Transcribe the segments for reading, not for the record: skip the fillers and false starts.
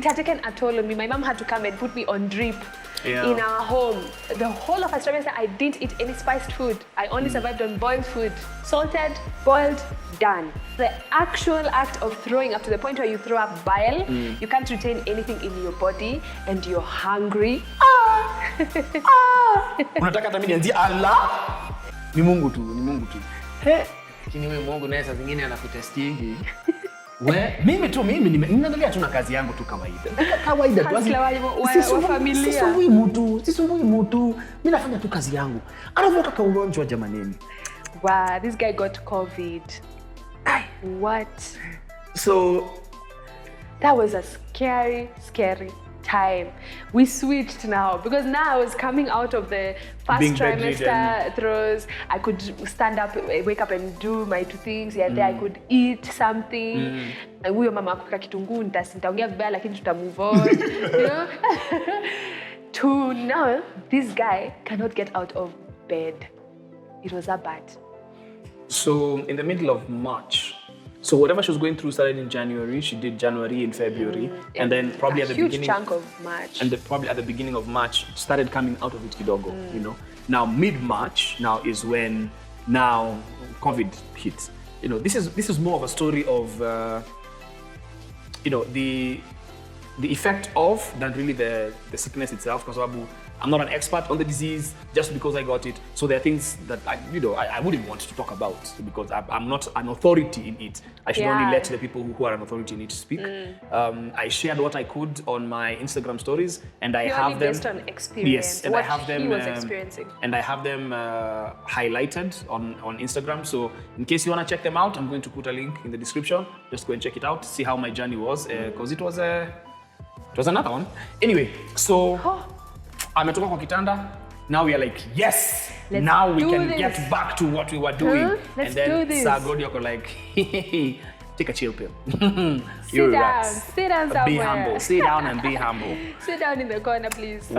it had taken a toll on me. My mom had to come and put me on drip in our home. The whole of first trimester, I didn't eat any spiced food. I only survived on boiled food. Salted, boiled, done. The actual act of throwing up to the point where you throw up bile, you can't retain anything in your body and you're hungry. Unataka hata mimi nianzie Allah. Ni Mungu tu. Lakini wewe Mungu naye saa zingine anakutestingi. Mimi ninaendelea tu na kazi yangu tu kawaida tu. Sisumbui mtu. Mimi nafanya tu kazi yangu. Alafu kakaulonjwa jamaneni. Wow, this guy got COVID. What? So that was a scary time. We switched now because now I was coming out of the first trimester throws. I could stand up, wake up and do my 2 things. There I could eat something. Huyo mama akuka kitunguu nitaongea vibaya lakini tuta move on. You know? To now, this guy cannot get out of bed. It was that bad. So in the middle of March, so whatever she was going through started in January. She did January and February, and then probably at the beginning, chunk of March, and probably at the beginning of March started coming out of it kidogo. You know, now mid-March now is when now COVID hit. You know, this is more of a story of you know, the effect of than really the sickness itself. Because I'm not an expert on the disease just because I got it. So there are things that I wouldn't want to talk about because I'm not an authority in it. I should only let the people who are an authority in it speak. I shared what I could on my Instagram stories, and I have them based on experience. Yes, and what I have them he was experiencing. And I have them highlighted on Instagram. So in case you want to check them out, I'm going to put a link in the description. Just go and check it out. See how my journey was, because it was another one. Anyway, so. Ametoka kwa kitanda. Now we are like, yes, now we can get back to what we were doing. Let's and then do this. Sagodioko like, take a chill pill. Sit down somewhere. Be humble. Sit down and be humble. Sit down in the corner, please.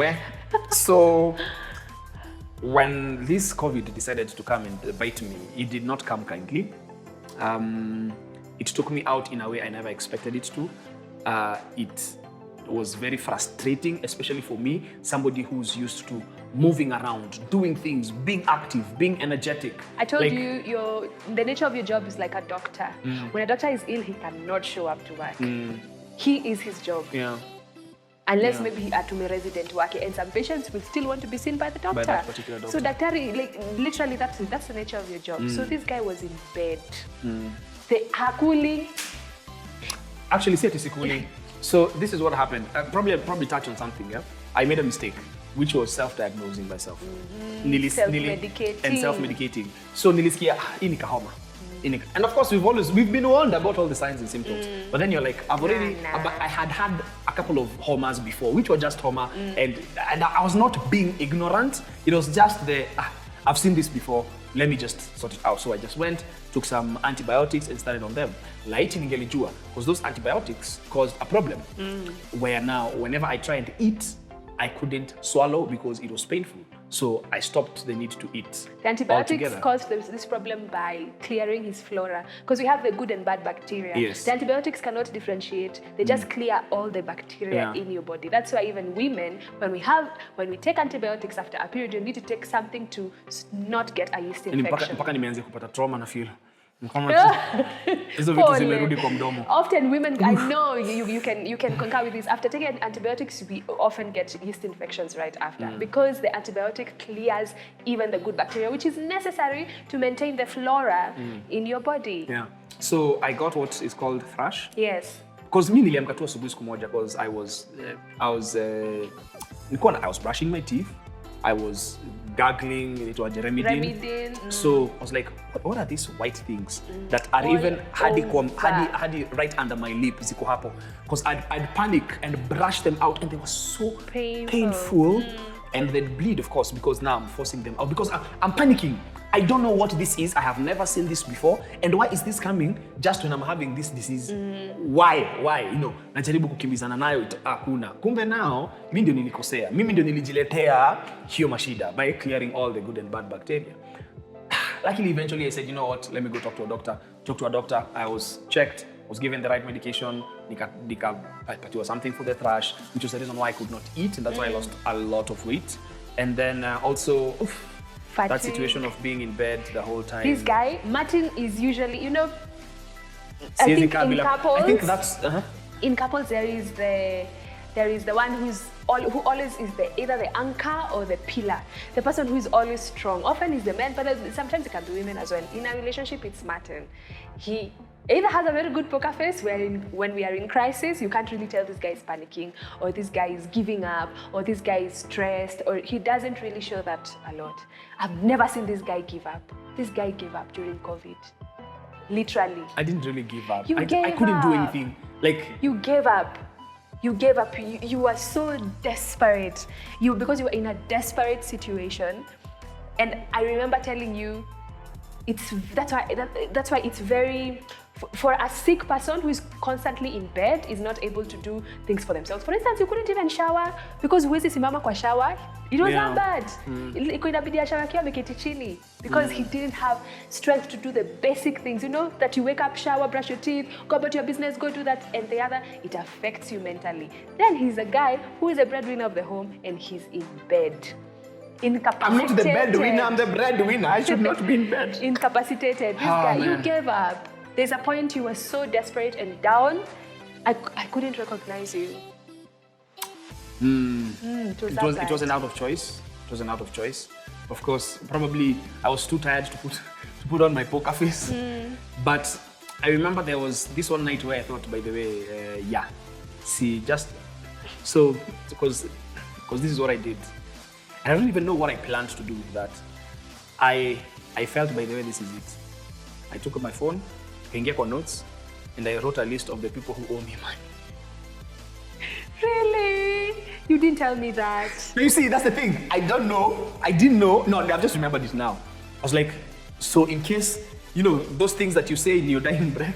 So when this COVID decided to come and bite me, it did not come kindly. It took me out in a way I never expected it to. It was very frustrating, especially for me, somebody who's used to moving around, doing things, being active, being energetic. I told you, the nature of your job is like a doctor. When a doctor is ill, he cannot show up to work. He is his job. Unless maybe he had to be resident work, and some patients will still want to be seen by the doctor. By that particular doctor. So daktari, like literally, that's the nature of your job. So this guy was in bed. The cooling. Actually, see it cooling. So this is what happened. Probably touch on something. Yeah, I made a mistake, which was self-diagnosing myself. Self-medicating. And self-medicating. So nilisikia hii ni kahoma. And of course we've been warned about all the signs and symptoms. But then you're like, I had a couple of homas before, which were just homa, and I was not being ignorant. It was just I've seen this before. Let me just sort it out. So I just went, took some antibiotics and started on them. Laiti ningelijua, because those antibiotics caused a problem. Where now, whenever I try and eat, I couldn't swallow because it was painful. So I stopped the need to eat. The antibiotics caused this problem by clearing his flora, because we have the good and bad bacteria. Yes. The antibiotics cannot differentiate. They just clear all the bacteria in your body. That's why even women, when we take antibiotics after a period, you need to take something to not get a yeast infection. Mpaka nimeanza kupata trauma na feel. Often women, I know you can concur with this. After taking antibiotics, we often get yeast infections right after, because the antibiotic clears even the good bacteria, which is necessary to maintain the flora in your body. Yeah. So I got what is called thrush. Yes. Because me niliamka tu asubuhi siku moja, because I was brushing my teeth. I was gargling, it was remedin. So I was like, what are these white things that are even hadi right under my lip, ziko hapo? Because I'd panic and brush them out, and they were so painful. And they'd bleed, of course, because now I'm forcing them out, because I'm panicking. I don't know what this is. I have never seen this before. And why is this coming just when I'm having this disease? Why? You know, najaribu kukimbizana nayo hakuna. Kumbe nao, mimi ndio nilikosea. Mimi ndio nilijiletea hiyo mashida by clearing all the good and bad bacteria. Luckily, eventually I said, you know what, let me go talk to a doctor. I was checked, was given the right medication, nikapatiwa something for the thrush, which was the reason why I could not eat, and that's why I lost a lot of weight. And then also, that situation of being in bed the whole time. This guy, Martin, is usually, I think in couples, I think that's... In couples, there is the one who always is either the anchor or the pillar. The person who is always strong. Often is the man, but sometimes it can be women as well. In a relationship, it's Martin. He either has a very good poker face, when we are in crisis, you can't really tell this guy is panicking, or this guy is giving up, or this guy is stressed, or he doesn't really show that a lot. I've never seen this guy give up. This guy gave up during COVID. Literally. I didn't really give up. I couldn't do anything. You gave up. You gave up. You were so desperate. Because you were in a desperate situation. And I remember telling you, that's why it's very, for a sick person who is constantly in bed, is not able to do things for themselves. For instance, you couldn't even shower because huwezi simama kwa shower. It was that bad. Inabidi ashawe akiwa ameketi chini because he didn't have strength to do the basic things, that you wake up, shower, brush your teeth, go about your business, go do that, and the other, it affects you mentally. Then he's a guy who is a breadwinner of the home and he's in bed. Incapacitated. I'm not the breadwinner, I'm the breadwinner. I should not be in bed. Incapacitated. This guy, man. You gave up. There's a point you were so desperate and down, I couldn't recognize you. It was an out of choice. It was an out of choice. Of course, probably I was too tired to put on my poker face. But I remember there was this one night where I thought, by the way, because this is what I did. I don't even know what I planned to do with that. I felt, by the way, this is it. I took my phone, ingia kwa notes, and I wrote a list of the people who owe me money. Really? You didn't tell me that. No, you see, that's the thing. I don't know. I didn't know. No, I've just remembered it now. I was like, so in case, those things that you say in your dying breath.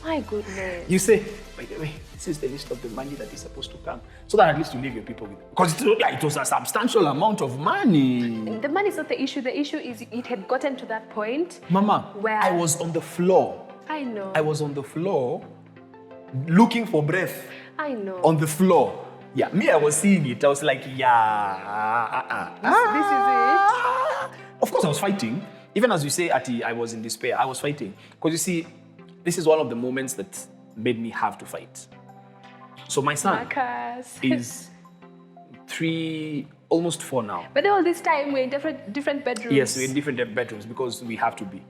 My goodness. You say, by the way, this is the list of the money that is supposed to come. So that at least you leave your people with it. Because it was a substantial amount of money. The money is not the issue. The issue is it had gotten to that point. Mama, where I was on the floor. I know. I was on the floor looking for breath. I know. On the floor. Yeah, me, I was seeing it. I was like, This is it. Of course, I was fighting. Even as you say, Ati, I was in despair. I was fighting. Because you see, this is one of the moments that made me have to fight. So my son is 3, almost 4 now. But all this time we're in different bedrooms. Yes, we're in different bedrooms because we have to be.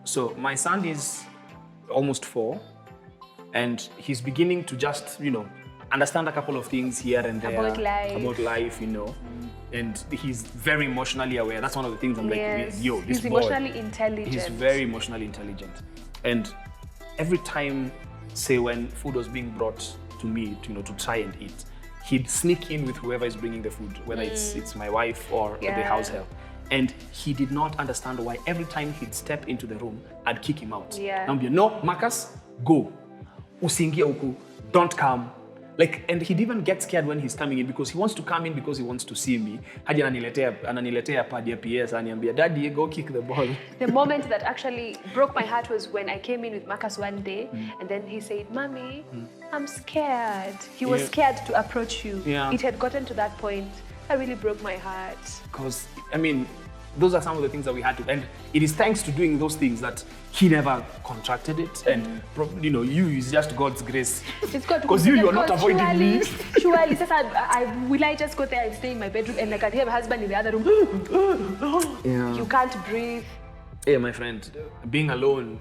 So my son is almost 4, and he's beginning to just, understand a couple of things here and there about life, and he's very emotionally aware. That's one of the things I'm like, this he's boy, emotionally intelligent. He's very emotionally intelligent, and every time, say when food was being brought to me, to try and eat, he'd sneak in with whoever is bringing the food, whether it's my wife or the house help. And he did not understand why every time he'd step into the room, I'd kick him out. No, Marcus, go. Usiingie huku, don't come. And he'd even get scared when he's coming in because he wants to come in because he wants to see me. Hadi ananiletea pad ya PS, aniambia, Daddy, go kick the ball. The moment that actually broke my heart was when I came in with Marcus one day, and then he said, Mommy, I'm scared. He was scared to approach you. It had gotten to that point. That really broke my heart. Because, those are some of the things that we had to, and it is thanks to doing those things that he never contracted it, and you is just God's grace. It's God, because you are not avoiding me. Surely, will I just go there and stay in my bedroom and I can hear my husband in the other room? You can't breathe. Yeah, my friend, being alone,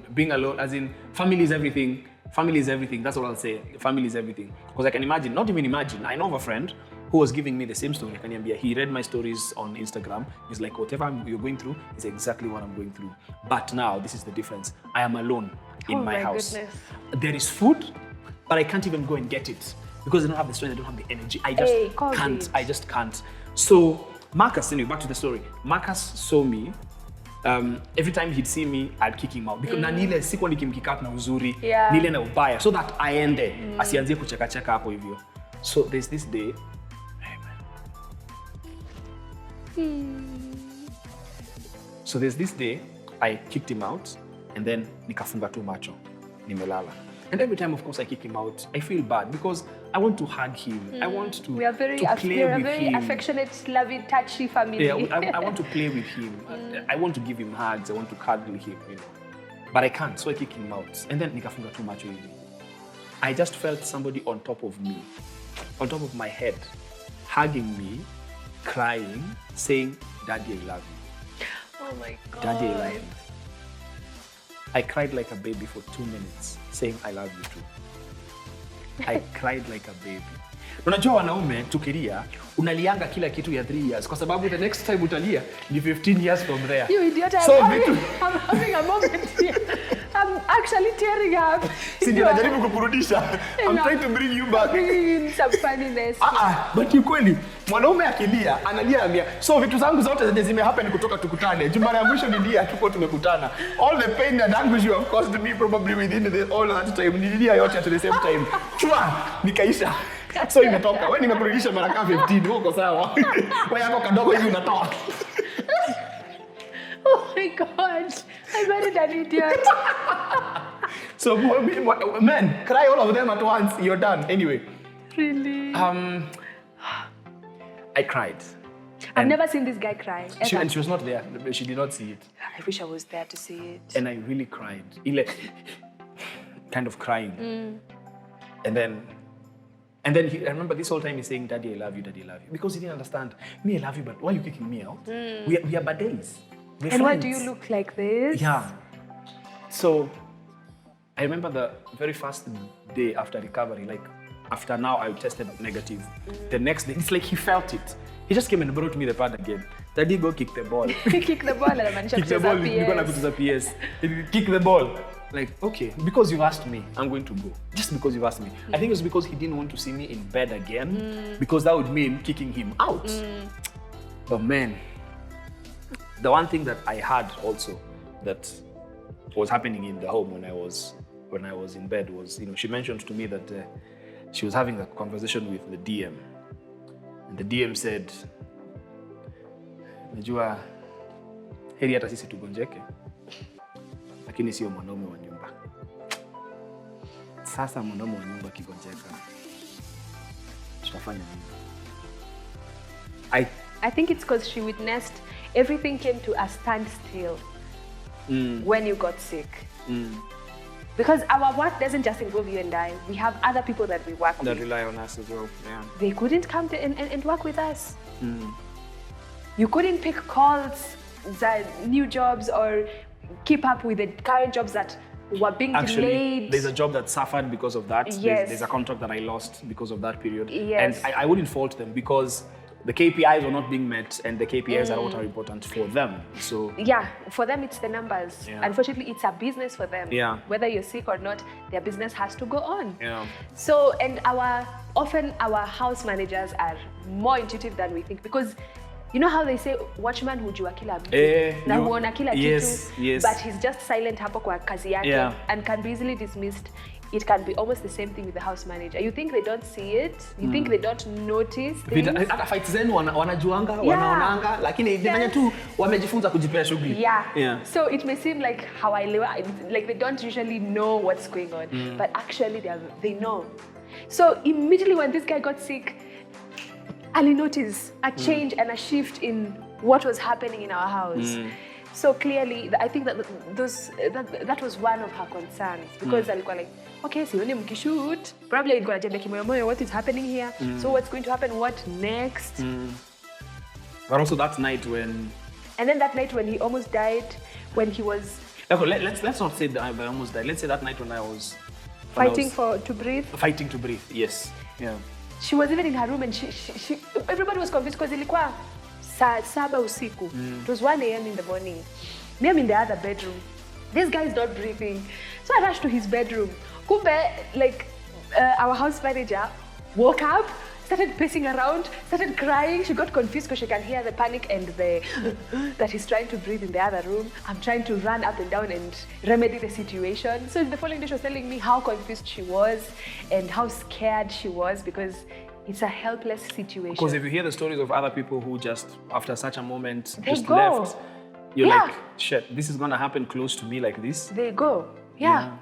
as in family is everything. Family is everything. That's what I'll say. Family is everything. Because I can imagine, not even imagine. I know of a friend who was giving me the same story. He read my stories on Instagram. He's like, whatever you're going through is exactly what I'm going through. But now, this is the difference. I am alone in my house. Goodness. There is food, but I can't even go and get it. Because I don't have the strength, I don't have the energy. I just can't. So, Marcus, anyway, back to the story. Marcus saw me. Every time he'd see me, I'd kick him out. Because nile sikuwa nikimkick out na uzuri, nile na ubaya. So that aende, asianzie kucheka hapo hivyo. So there's this day, I kicked him out, and then nikafunga tu macho, nimelala. And every time, of course, I kick him out, I feel bad because I want to hug him. I want to We are very, to play we are a with very him. affectionate, loving, touchy family. Yeah, I want to play with him. I want to give him hugs. I want to cuddle him, you know. But I can't, so I kick him out. And then nikafunga too much with me. I just felt somebody on top of me, on top of my head, hugging me, crying, saying, Daddy, I love you. Oh my God. Daddy, I love you. I cried like a baby for 2 minutes, saying, I love you too. I cried like a baby. Unajua wanaume tukilia unalianga kila kitu ya 3 years kwa sababu the next time utalia ni 15 years from there. You idiot, I'm having a moment here. I'm actually tearing up. Si ndio najaribu kukurudisha. I'm trying to bring you back. Bringing in some funniness. But you kweli mwanaume akilia analia. So vitu zangu zote zenye zimehappen kutoka tukutane. Jumara ya mwisho nilia tuko tumekutana. All the pain and anguish you have caused me probably within all that time. Nilia yote at the same time. Chua nikaisha. So imetoka. Wewe nimekurudisha mara kama 15 huko sawa. Wewe yako kadogo hivi unatoa. Oh my God. I married an idiot. So men, cry all of them at once. You're done. Anyway. Really? I cried. I've never seen this guy cry. And she was not there. She did not see it. I wish I was there to see it. And I really cried. Kind of crying. And then I remember this whole time he's saying, Daddy, I love you, Daddy, I love you. Because he didn't understand. Me, I love you, but why are you kicking me out? We are bad days. We're and friends. why do you look like this? Yeah. So I remember the very first day after recovery, like after now I tested negative. The next day, it's like he felt it. He just came and brought me the pad again. Daddy, go kick the ball. Kick the ball, and kick the ball, you're gonna go to the PS. Kick the ball. Like, okay, because you asked me, I'm going to go. Just because you asked me. I think it was because he didn't want to see me in bed again, because that would mean kicking him out. But man, the one thing that I had also that was happening in the home when I was in bed was, you know, she mentioned to me that she was having a conversation with the DM, and the DM said, "Najua heri hata sisi tugonjeke, lakini sio mwanaume wa nyumba. Sasa mwanaume wa nyumba kigonjeka, tutafanya nini?" I think it's because she witnessed everything came to a standstill when you got sick. Because our work doesn't just involve you and I. We have other people that we work with. That rely on us as well. Yeah. They couldn't come to and work with us. You couldn't pick calls, new jobs, or keep up with the current jobs that were being delayed. There's a job that suffered because of that. Yes. There's a contract that I lost because of that period. Yes. And I wouldn't fault them because the KPIs were not being met, and the KPIs are what are important for them. So yeah, for them it's the numbers. Yeah. Unfortunately, it's a business for them. Yeah. Whether you're sick or not, their business has to go on. Yeah. So, and often our house managers are more intuitive than we think, because you know how they say watchman hujua kila mtu na huona kila kitu, but he's just silent hapo kwa kazi yake and can be easily dismissed. It can be almost the same thing with the house manager. You think they don't see it? You think they don't notice things? Hata fights zenu wanajuanga, wanaonanga, lakini dinanya tu wamejifunza kujipea shughuli. Yeah. So it may seem like like they don't usually know what's going on, but actually they know. So immediately when this guy got sick, I noticed a change and a shift in what was happening in our house. So clearly, I think that was one of her concerns, because alikuwa like, okay, sioni mkishoot, probably alikuwa anajambia kimoyomoyo, what is happening here? So what's going to happen? What next? But also that night when... And then that night when he almost died, when he was... Okay, let's not say that I almost died. Let's say that night when I was... Fighting to breathe? Fighting to breathe, yes. Yeah. She was even in her room, and she everybody was confused because ilikuwa saa 7 usiku. It was 1 a.m. in the morning. Me, I'm in the other bedroom. This guy is not breathing. So I rushed to his bedroom. Kumbe, like, our house manager woke up, started pacing around, started crying. She got confused because she can hear the panic and that he's trying to breathe in the other room. I'm trying to run up and down and remedy the situation. So the following day she was telling me how confused she was and how scared she was, because it's a helpless situation. Because if you hear the stories of other people who just, after such a moment, they just go. left, you're like, shit, this is going to happen close to me like this. They go. Yeah.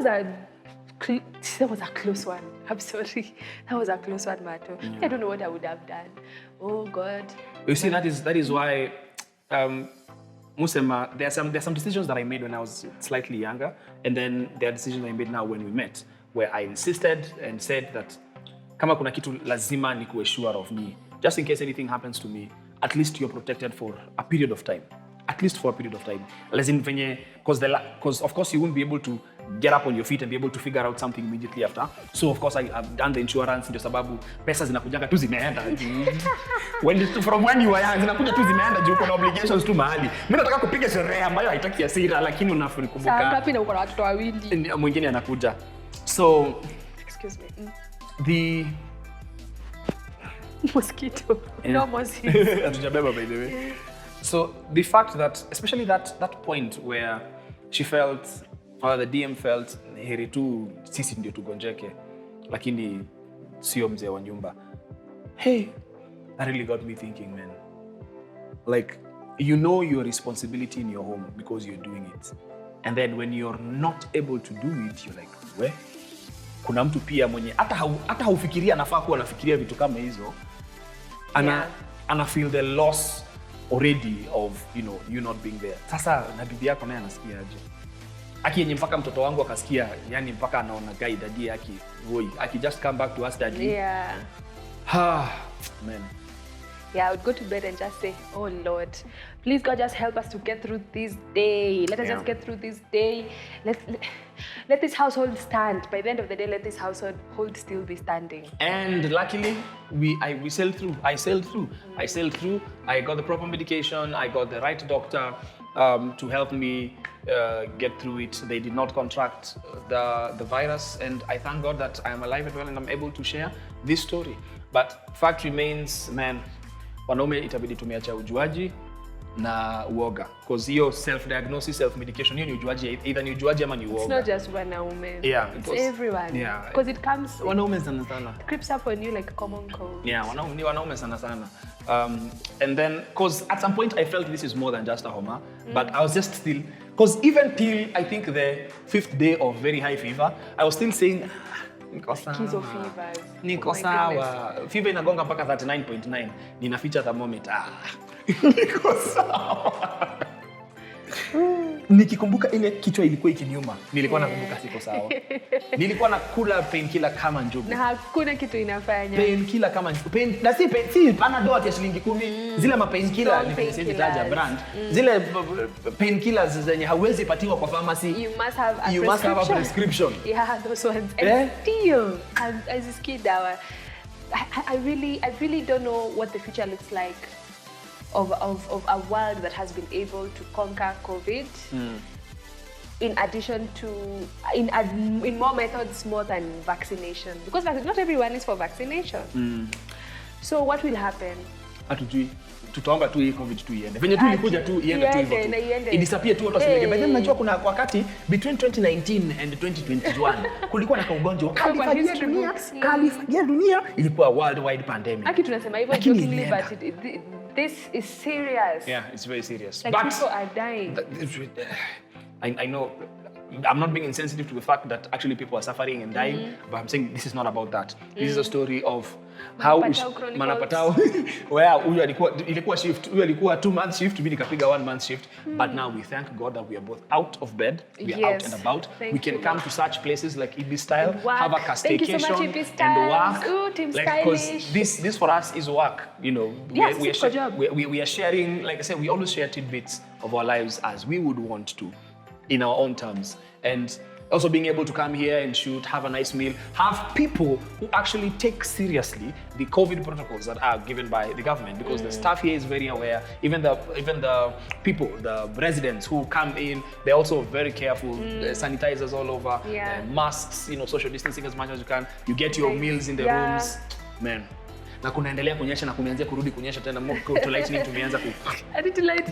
was a close one. I'm sorry. That was a close one, Marto. I don't know what I would have done. Oh God. You see, that is why Musema, there are some decisions that I made when I was slightly younger, and then there are decisions I made now when we met, where I insisted and said that kama kuna kitu lazima nikuwe sure of me, just in case anything happens to me, at least you're protected for a period of time. At least for a period of time. Because of course you won't be able to get up on your feet and be able to figure out something immediately after. So of course I've done the insurance, ndio sababu pesa zinakujanga tu zimeenda. From when you were young, zinakuja tu zimeenda juu kuna obligations tu mahali. Mimi nataka kupiga sherehe ambayo haitaki hasira, lakini unafunikumbuka. Sasa ngapi na uko na watoto wawili? Mwingine anakuja. So excuse me. The mosquito. No mosquito. Hatujabeba by the way. So the fact that, especially that point where she felt, or the DM felt, heri tu sisi ndio tugonjeke, lakini sio mzee wa nyumba. Hey, that really got me thinking, man. Like, you know your responsibility in your home because you're doing it. And then when you're not able to do it, you're like, we? Kuna mtu pia mwenye, hata haufikiria anafaa kuwa anafikiria vitu kama hizo. Ana feel the loss already of, you know, you not being there. Sasa na bibi yako naye anasikia aje? Aki yenye mpaka mtoto wangu akasikia, yani mpaka anaona guy daddy yake, aki just come back to us daddy. Yeah. Man. Yeah, I would go to bed and just say, oh Lord, please God, just help us to get through this day. Let us just get through this day. Let this household stand. By the end of the day, let this household still be standing. And luckily, we sailed through. I sailed through. I got the proper medication. I got the right doctor to help me get through it. They did not contract the virus, and I thank God that I am alive and well and I'm able to share this story. But fact remains, man, wanaume itabidi tumeacha ujuaji na uoga, because hiyo self-diagnosis, self-medication, hiyo ni ujuaji, either ni ujuaji ama ni uoga. It's not just wanaume. Yeah, it's everyone. Yeah, because it comes. Wanaume sana sana. It creeps up on you like a common cold. Yeah, wanaume sana sana. And then, because at some point I felt this is more than just a homa, but I was just still, because even till I think the 5th day of very high fever, I was still saying, niko sawa. Fever inagonga mpaka 39.9. Ninaficha thermometer. Niko sawa. Nikikumbuka ile kichwa ilikuwa ikiniuma, nilikuwa nakumbuka siko sawa. Nilikuwa nakula painkiller kama njugu. Na hakuna kitu inafanya. Painkiller kama njugu. Na si Panadol ya shilingi 10. Zile mapainkiller nimesitaja brand. Zile painkillers zenye hauwezi patiwa kwa pharmacy. You must have a prescription. Yeah, those ones. And still, as a kid, I really don't know what the future looks like of a world that has been able to conquer COVID. In addition to, in more methods more than vaccination, because not everyone is for vaccination. So what will happen? Hatujui. Tutaomba tu hii COVID tu iende. Venye tu ilikuja tu iende tu hivyo. Idisappear tu watu wasilege. By then najua kuna wakati between 2019 and 2021 kulikuwa na kaugonjwa kalifagia dunia, ilikuwa worldwide pandemic. Aki tunasema hivyo jokingly, but this is serious. Yeah, it's very serious. Like, but people are dying. I know I'm not being insensitive to the fact that actually people are suffering and dying, but I'm saying this is not about that. This is a story of how MaNaPaTau, where ilikuwa shift, ilikuwa 2 month shift, mimi nikapiga 1 month shift, but now we thank God that we are both out of bed, we are out and about. We can come to such places like Ibi Style, have a staycation so and work. Ooh, Team like, because this for us is work, you know. We are sharing, like I said, we always share tidbits of our lives as we would want to, in our own terms. And also being able to come here and shoot, have a nice meal, have people who actually take seriously the COVID protocols that are given by the government, because the staff here is very aware. Even the people, the residents who come in, they're also very careful. Sanitizers all over, masks, you know, social distancing as much as you can. You get your meals in the rooms, man. Na kunaendelea kunyesha na kumeanza kurudi kunyesha tena, to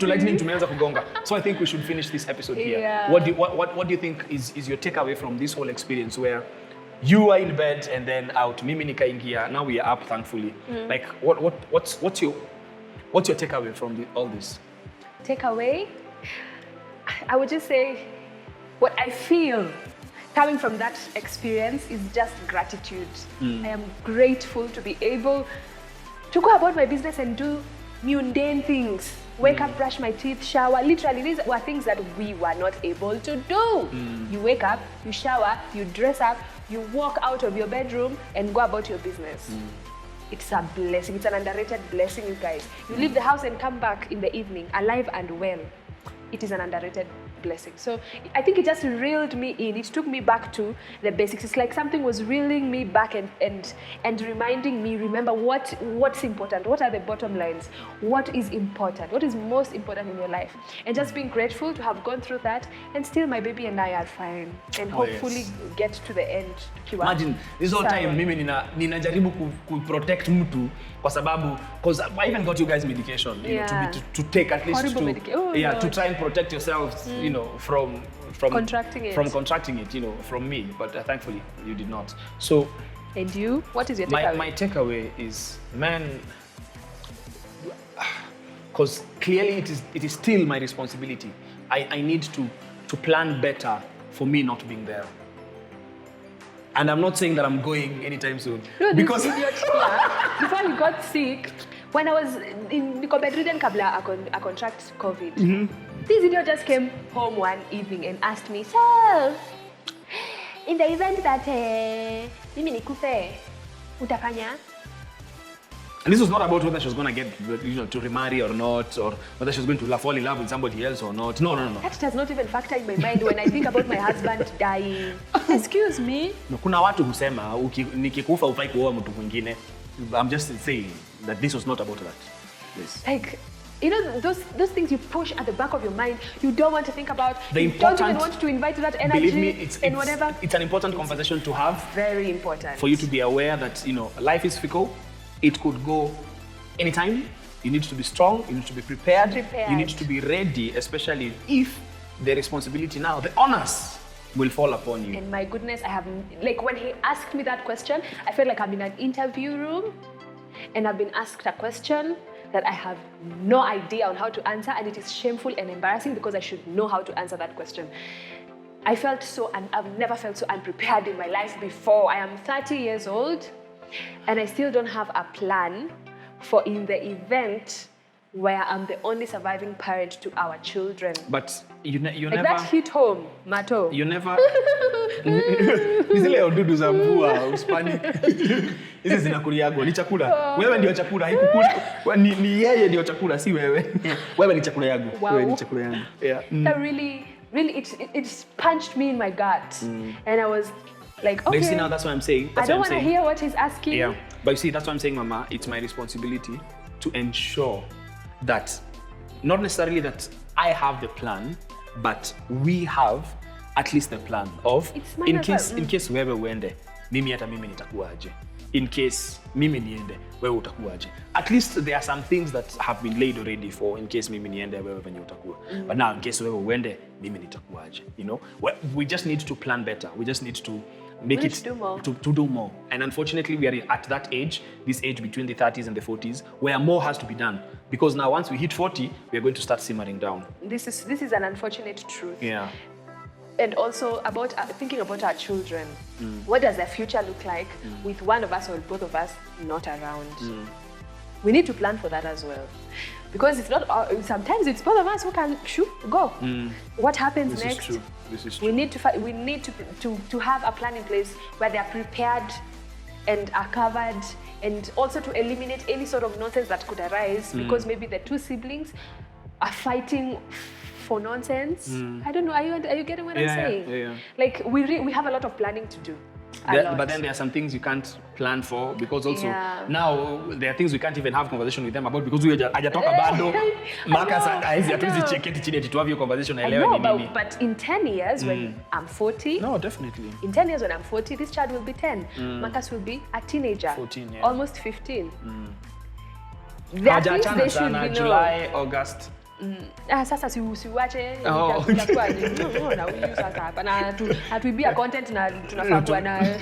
lightning tumeanza kugonga. So I think we should finish this episode here. What do you think is your takeaway from this whole experience, where you are in bed and then out, mimi nikaingia, now we are up thankfully. Like what's your takeaway from all this? Takeaway? I would just say what I feel coming from that experience is just gratitude. I am grateful to be able to go about my business and do mundane things. Wake up, brush my teeth, shower. Literally, these were things that we were not able to do. You wake up, you shower, you dress up, you walk out of your bedroom and go about your business. It's a blessing. It's an underrated blessing, you guys. You leave the house and come back in the evening, alive and well. It is an underrated blessing. So I think it just reeled me in. It took me back to the basics. It's like something was reeling me back and reminding me, remember what's important, what are the bottom lines, what is important, what is most important in your life. And just being grateful to have gone through that, and still my baby and I are fine. And hopefully get to the end. Imagine, this whole time mimi ninajaribu protect mtu kwa sababu, because I even got you guys medication, you know, to take at least to try and protect yourselves, you know, from contracting it, you know, from me. But thankfully, you did not. So, and you, what is your takeaway? My takeaway is, man, because clearly it is still my responsibility. I need to plan better for me not being there. And I'm not saying that I'm going anytime soon. No, because before he got sick, when I was in bedridden kabla I contract COVID. This idiot just came home one evening and asked me, so, in the event that mimi nikufe, utafanya? And this was not about whether she was going to get, you know, to remarry or not, or whether she was going to fall in love with somebody else or not. No. That does not even factor in my mind when I think about my husband dying. Excuse me. No, kuna watu husema nikikufa ufai kuoa mtu mwingine. I'm just saying that this was not about that. Yes. Like, you know, those things you push at the back of your mind, you don't want to think about. You don't even want to invite that energy. Believe me, and whatever. It's an important conversation to have. Very important. For you to be aware that, you know, life is fickle. It could go anytime. You need to be strong. You need to be prepared. You need to be ready, especially if the responsibility now, the honors will fall upon you. And my goodness, I have, like, when he asked me that question, I felt like I'm in an interview room and I've been asked a question that I have no idea on how to answer, and it is shameful and embarrassing because I should know how to answer that question. I felt so, and I've never felt so unprepared in my life before. I am 30 years old. And I still don't have a plan for in the event where I'm the only surviving parent to our children. But you never... That hit home, Mato. You never... Zile odudu za mvua, uspani. Hizi zinakuriagwa, ni chakula. Wewe ndio chakula, haikukuli. Ni yeye ndio chakula, si wewe. Wewe ni chakula yangu. Wewe ni chakula yangu. Yeah. That really, it punched me in my gut. And I was... like, okay. But you see, now that's what I'm saying. I don't want to hear what he's asking. Yeah. But you see, that's what I'm saying, Mama. It's my responsibility to ensure that, not necessarily that I have the plan, but we have at least the plan of, in case wewe uende, mimi hata mimi nitakuaje. In case mimi niende, wewe utakuaje. At least there are some things that have been laid already for in case mimi niende, wewe venye utakuwa. But now, in case wewe uende, mimi nitakuaje. You know, we just need to plan better. We just need to make it to do more. And unfortunately, we are at that age, this age between the 30s and the 40s, where more has to be done. Because now, once we hit 40, we are going to start simmering down. This is an unfortunate truth. Yeah. And also about thinking about our children. What does their future look like with one of us or both of us not around? We need to plan for that as well. Because it's not, sometimes it's both of us who can go. What happens next? This is true. We need to have a plan in place where they are prepared and are covered, and also to eliminate any sort of nonsense that could arise because maybe the two siblings are fighting for nonsense. I don't know. Are you getting what I'm saying? Yeah. Like we have a lot of planning to do. But then there are some things you can't plan for because also now there are things we can't even have conversation with them about because we hajatoka bado. Marcus hizi hatuwezi cheketi chini eti tu have your conversation na elewa ni nini. But in 10 years when I'm 40. No, definitely. In 10 years when I'm 40, this child will be 10. Marcus will be a teenager. 14, yeah. Almost 15. There are things they should be July, August. Sasa siuache itakuwa na huyu sasa hapa na hatuibia content na tunafaa kuwa na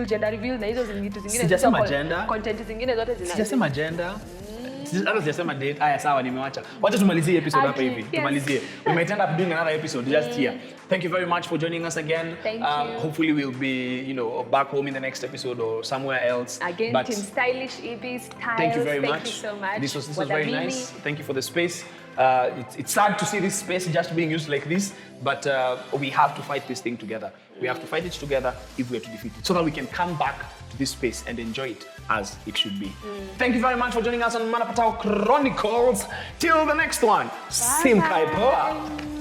gender reveal na hizo vitu zingine. Sijasema gender. Content zingine zote zina. Sijasema gender. Hata sijasema date. Aya sawa nimewacha. Wacha tumalizie episode hapa hivi. Tumalizie. We might end up doing another episode just here. Thank you very much for joining us again. Thank you. Hopefully we'll be, back home in the next episode or somewhere else. Again, but Team Stylish EB Styles. thank you very much. Thank you so much. This was very nice. Thank you for the space. It's sad to see this space just being used like this, but we have to fight this thing together. We have to fight it together if we are to defeat it, so that we can come back to this space and enjoy it as it should be. Thank you very much for joining us on MaNaPaTau Chronicles. Till the next one. Simkai Poa.